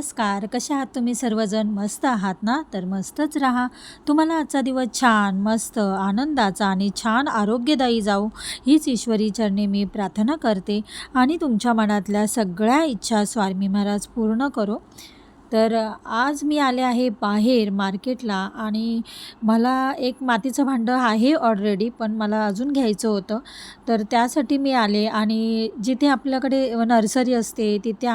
नमस्कार. कशा आहात तुम्ही सर्वजण? मस्त आहात ना? तर मस्तच राहा. तुम्हाला आजचा दिवस छान, मस्त, आनंदाचा आणि छान आरोग्यदायी जाऊ हीच ईश्वरी चरणी मी प्रार्थना करते आणि तुमच्या मनातल्या सगळ्या इच्छा स्वामी महाराज पूर्ण करो. तर आज मी आले आहे बाहेर मार्केटला आणि मला एक मातीचं भांडं आहे ऑलरेडी, पण मला अजून घ्यायचं होतं. तर त्यासाठी मी आले आणि जिथे आपल्याकडे नर्सरी असते तिथे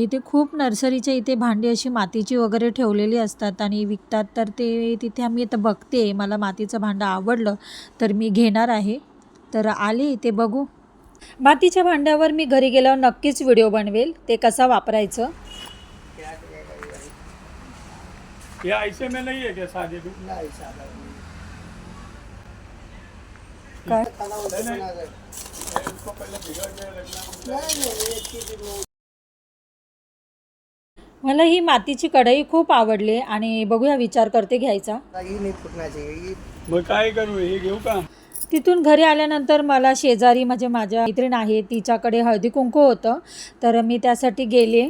इथे खूप नर्सरीच्या इथे भांडी अशी मातीची वगैरे ठेवलेली असतात आणि विकतात. तर ते तिथे आम्ही आता बघते, मला मातीचं भांडं आवडलं तर मी घेणार आहे. तर आले इथे बघू. मातीच्या भांड्यावर मी घरी गेल्यावर नक्कीच व्हिडिओ बनवेल, ते कसं वापरायचं. ये ऐसे में नहीं है क्या सादे भी? नहीं सादा काय खाना होता है बना दे। इसको पहले भिगो के रखना। नहीं एक चीज में मला ही मातीची कढई खूप आवडली आणि बघूया, विचार करते घ्यायचा. ये नहीं फूटना चाहिए ये। मग काय करू, हे घेऊ का? तिथून घरी आल्यानंतर मला शेजारी म्हणजे माझ्या मैत्रीण आहे तिच्याकडे हळदी कुंकू होतं, तर मी त्यासाठी गेले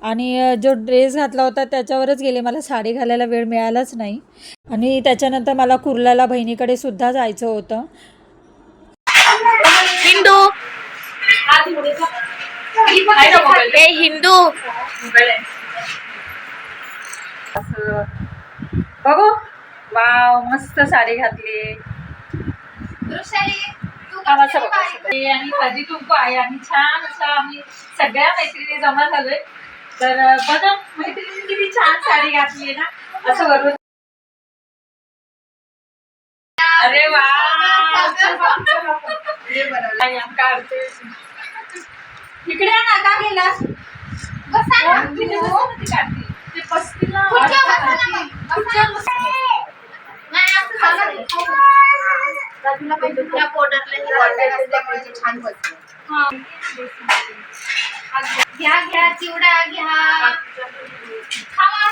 आणि जो ड्रेस घातला होता त्याच्यावरच गेले. मला साडी घालायला वेळ मिळालाच नाही आणि त्याच्यानंतर मला कुर्ल्याला बहिणीकडे सुद्धा जायचं होतं. हिंदू हे हिंदू बघू, वाव, मस्त साडी घातली आणि हळदी कुंकू आहे आणि छान असं आम्ही सगळ्या मैत्रिणी जमा झालोय. तर बघा मैत्रिणी किती छान साडी घातली ना, असं वरून. अरे वा, काढते इकडे ना, का गेला ते पस्तीला छान घ्या घ्या चिवडा घ्या खावा.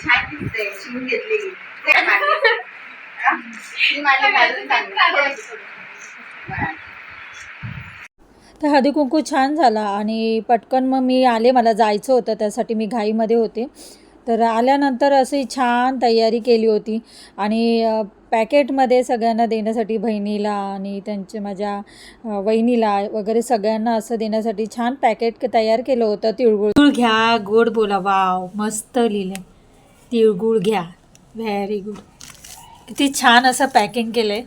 छान दिसते शिवून घेतली. तर हळदी कुंकू छान झाला आणि पटकन मग मी आले. मला जायचं होतं, त्यासाठी मी घाईमध्ये होते. तर आल्यानंतर अशी छान तयारी केली होती आणि पॅकेटमध्ये सगळ्यांना देण्यासाठी, बहिणीला आणि त्यांच्या माझ्या वहिनीला वगैरे सगळ्यांना असं देण्यासाठी छान पॅकेट तयार केलं होतं. तिळगुळ घ्या, गोड बोला. वाव, मस्त लिहिलं, तिळगुळ घ्या. Very good. किती छान असं पॅकिंग केलं आहे.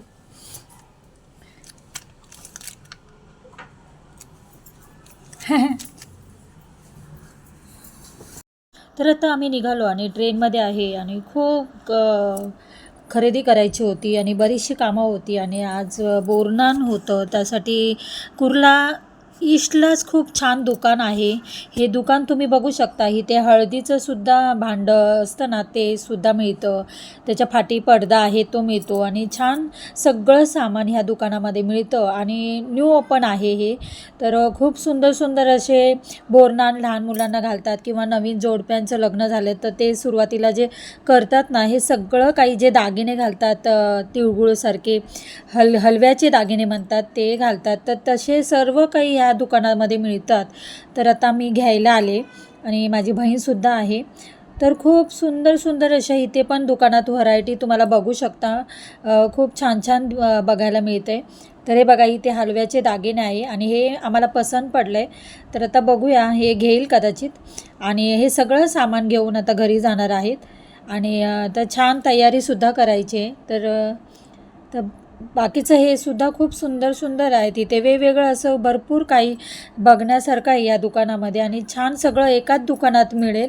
तर आता आम्ही निघालो आणि ट्रेनमध्ये आहे आणि खूप खरेदी करायची होती आणि बरीचशी कामं होती आणि आज बोरनान होतं. त्यासाठी कुर्ला ईस्टलाच खूप छान दुकान आहे. हे दुकान तुम्ही बघू शकता. इथे हळदीचं सुद्धा भांडं असतं ना, ते सुद्धा मिळतं. त्याच्या फाटी पडदा आहे तो मिळतो आणि छान सगळं सामान ह्या दुकानामध्ये मिळतं आणि न्यू ओपन आहे हे. तर खूप सुंदर सुंदर असे बोरनान लहान मुलांना घालतात किंवा नवीन जोडप्यांचं लग्न झालं तर ते सुरुवातीला जे करतात ना, हे सगळं काही जे दागिने घालतात, तिळगुळसारखे हलव्याचे दागिने म्हणतात ते घालतात. तर तसे सर्व काही ह्या दुकानामध्ये मिळतात. तर आता मी घ्यायला आले आणि माझी बहीणसुद्धा आहे. तर खूप सुंदर सुंदर अशा इथे पण दुकानात व्हरायटी तुम्हाला बघू शकता. खूप छान छान बघायला मिळते. तर हे बघा, इथे हलव्याचे दागिने आहे आणि हे आम्हाला पसंत पडलं आहे. तर आता बघूया, हे घेईल कदाचित आणि हे सगळं सामान घेऊन आता घरी जाणार आहेत आणि आता छान तयारीसुद्धा करायची आहे. तर बाकीचं हे सुद्धा खूप सुंदर सुंदर आहे. तिथे वेगवेगळं असं भरपूर काही बघण्यासारखं आहे या दुकानामध्ये आणि छान सगळं एकाच दुकानात मिळेल.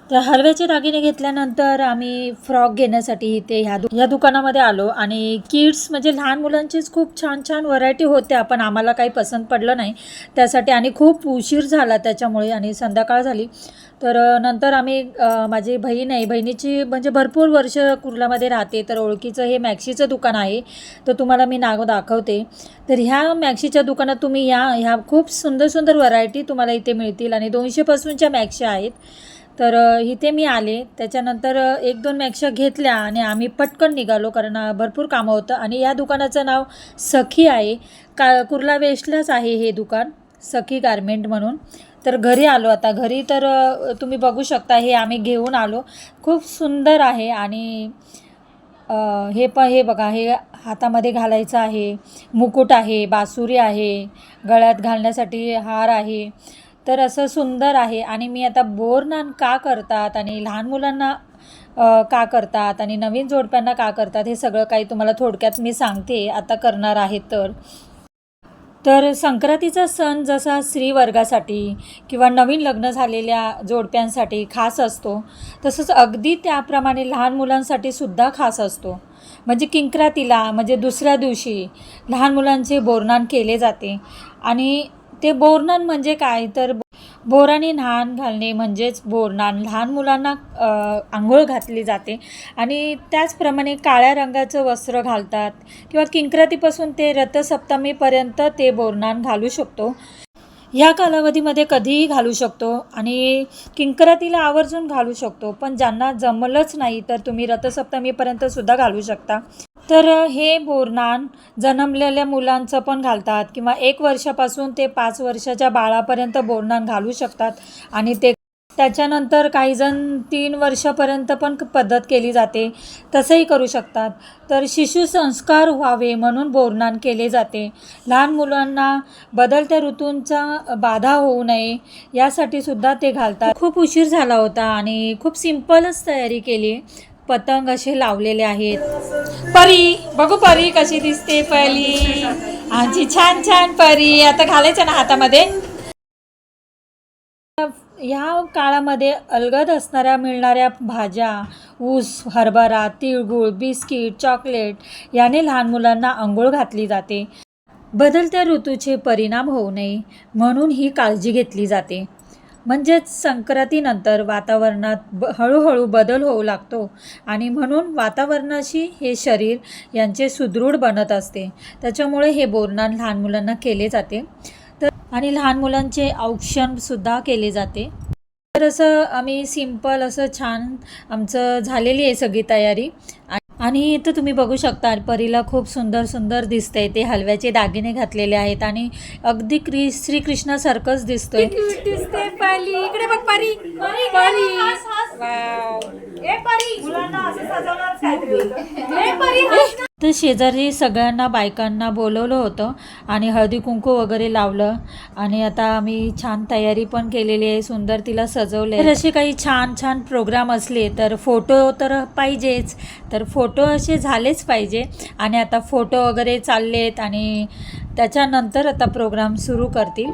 तर हलव्याचे दागिने घेतल्यानंतर आम्ही फ्रॉक घेण्यासाठी इथे ह्या दुकानामध्ये आलो आणि किड्स म्हणजे लहान मुलांचीच खूप छान छान व्हरायटी होत्या, पण आम्हाला काही पसंत पडलं नाही त्यासाठी आणि खूप उशीर झाला त्याच्यामुळे आणि संध्याकाळ झाली. तर नंतर आम्ही माझी बहिणीची म्हणजे भरपूर वर्ष कुर्लामध्ये राहते, तर ओळखीचं हे मॅक्सीचं दुकान आहे, तर तुम्हाला मी नाव दाखवते. तर ह्या मॅक्सीच्या दुकानात तुम्ही ह्या खूप सुंदर सुंदर व्हरायटी तुम्हाला इथे मिळतील आणि 200पासूनच्या मॅक्सी आहेत. तर इथे मी आले, त्याच्यानंतर 1-2 मॅक्शा घेतल्या आणि आम्ही पटकन निघालो कारण भरपूर कामं होतं. आणि या दुकानाचं नाव सखी आहे, कुर्ला वेस्टलाच आहे हे दुकान, सखी गारमेंट म्हणून. तर घरी आलो आता. घरी तर तुम्ही बघू शकता, हे आम्ही घेऊन आलो, खूप सुंदर आहे. आणि हे बघा, हे हातामध्ये घालायचं आहे, मुकुट आहे, बासुरी आहे, गळ्यात घालण्यासाठी हार आहे, तर असं सुंदर आहे. आणि मी आता बोरनान का करतात आणि लहान मुलांना का करतात आणि नवीन जोडप्यांना का करतात हे सगळं काही तुम्हाला थोडक्यात मी सांगते आता करणार आहे. तर संक्रांतीचा सण जसा स्त्रीवर्गासाठी किंवा नवीन लग्न झालेल्या जोडप्यांसाठी खास असतो, तसंच अगदी त्याप्रमाणे लहान मुलांसाठी सुद्धा खास असतो. म्हणजे किंक्रातीला म्हणजे दुसऱ्या दिवशी लहान मुलांचे बोरनान केले जाते. आणि ते बोरनान म्हणजे काय, तर बोराने न्हाण घालणे म्हणजेच बोरनान. लहान मुलांना आंघोळ घातली जाते आणि त्याचप्रमाणे काळ्या रंगाचं वस्त्र घालतात किंवा किंक्रातीपासून ते रथसप्तमीपर्यंत ते बोरनान घालू शकतो. या कालावधीमध्ये कधीही घालू शकतो आणि किंक्रातीला आवर्जून घालू शकतो, पण ज्यांना जमलंच नाही तर तुम्ही रथसप्तमीपर्यंतसुद्धा घालू शकता. तर हे बोरनान जन्मलेल्या मुलांचं पण घालतात किंवा 1 वर्षापासून ते 5 वर्षाच्या बाळापर्यंत बोरनान घालू शकतात. आणि ते त्याच्यानंतर काहीजण 3 वर्षापर्यंत पण पद्धत केली जाते, तसंही करू शकतात. तर शिशुसंस्कार व्हावे म्हणून बोरनान केले जाते. लहान मुलांना बदलत्या ऋतूंचा बाधा होऊ नये यासाठी सुद्धा ते घालतात. खूप उशीर झाला होता आणि खूप सिंपलच तयारी केली. पतंग असे लावलेले आहेत. परी बघू, परी कशी दिसते पहिली, आमची छान छान परी. आता घालायचं ना हातामध्ये. ह्या काळामध्ये अलगद मिळणाऱ्या भाज्या, ऊस, हरभरा, तिळगुळ, बिस्किट, चॉकलेट याने लहान मुलांना अंघोळ घातली जाते. बदलत्या ऋतूचे परिणाम होऊ नये म्हणून ही काळजी घेतली जाते. म्हणजेच संक्रांतीनंतर वातावरणात हळूहळू बदल होऊ लागतो आणि म्हणून वातावरणाशी हे शरीर यांचे सुदृढ बनत असते. त्याच्यामुळे हे बोरनान लहान मुलांना केले जाते. आणि लहान मुलांचे औक्षणसुद्धा केले जाते. तर असं आम्ही सिंपल असं छान आमचं झालेली आहे सगळी तयारी. आणि इथं तुम्ही बघू शकता परीला खूप सुंदर सुंदर दिसतंय. ते हलव्याचे दागिने घातलेले आहेत आणि अगदी श्रीकृष्णासारखंच दिसतोय. दिसते परी, इकडे बघ परी, परी. तर शेजारी सगळ्यांना बायकांना बोलवलं होतं आणि हळदी कुंकू वगैरे लावलं आणि आता आम्ही छान तयारी पण केलेली आहे, सुंदर तिला सजवले. तर असे काही छान छान प्रोग्राम असले तर फोटो तर पाहिजेच, तर फोटो असे झालेच पाहिजे. आणि आता फोटो वगैरे चाललेत आणि त्याच्यानंतर आता प्रोग्राम सुरू करतील.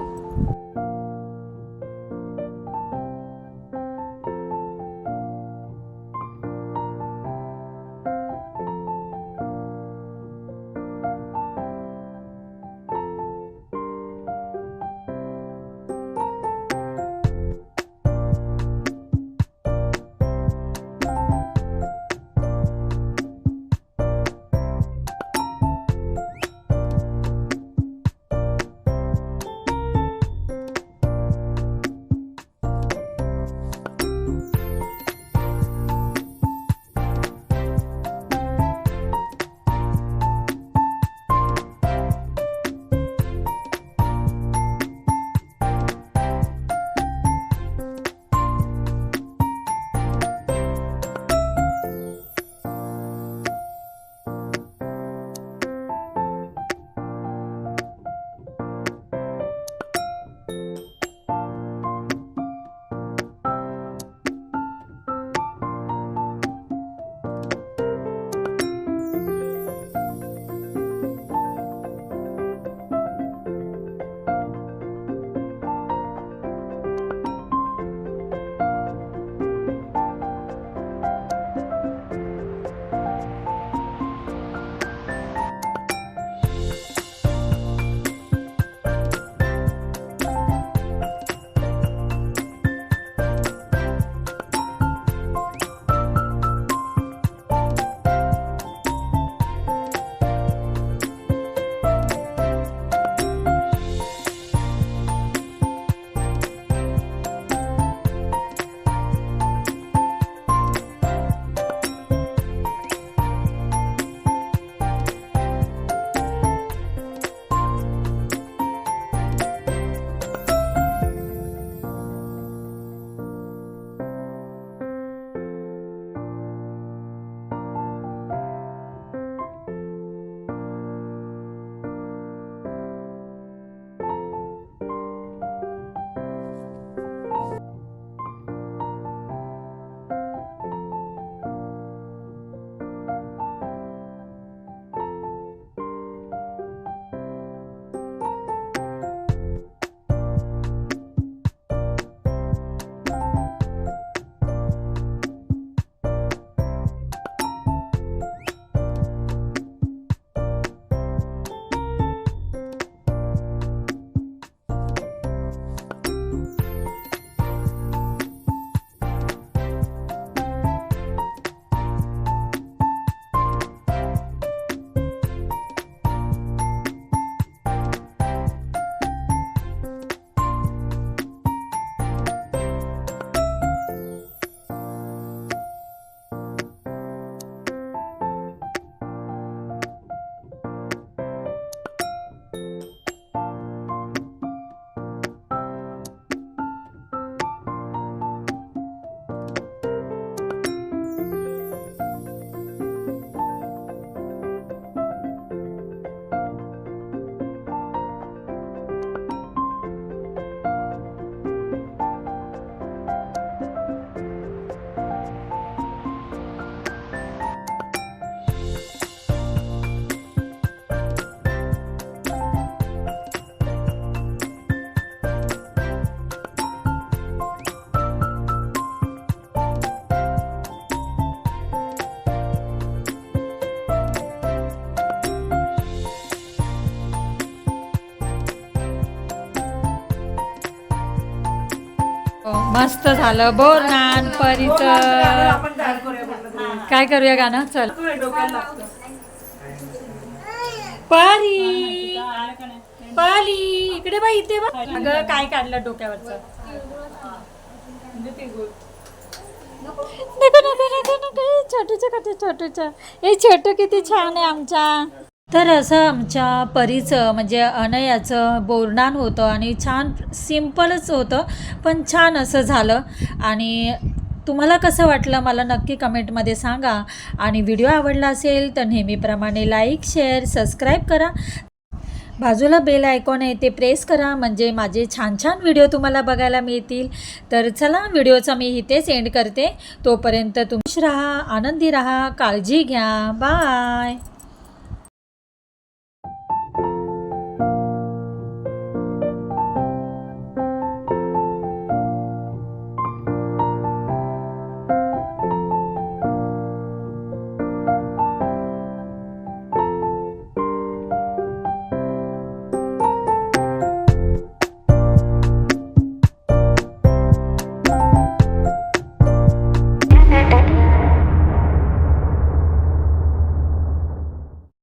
मस्त झालं बोरनान परीचं. काय करूया गाणं चल. परी परी इकडे बाई इथे बघ. अगं काय काढलं डोक्यावरचं. नको नको नको नको छोटूचं हे छोटू किती छान आहे आमचा. तर असं आमच्या परीचं म्हणजे अनयाचं बोरनान होतं आणि छान सिम्पलच होतं पण छान असं झालं. आणि तुम्हाला कसं वाटलं मला नक्की कमेंटमध्ये सांगा. आणि व्हिडिओ आवडला असेल तर नेहमीप्रमाणे लाईक शेअर सबस्क्राईब करा. बाजूला बेल आयकॉन आहे ते प्रेस करा म्हणजे माझे छान छान व्हिडिओ तुम्हाला बघायला मिळतील. तर चला व्हिडिओचा मी इथेच एंड करते. तोपर्यंत तुम्ही राहा आनंदी राहा काळजी घ्या. बाय.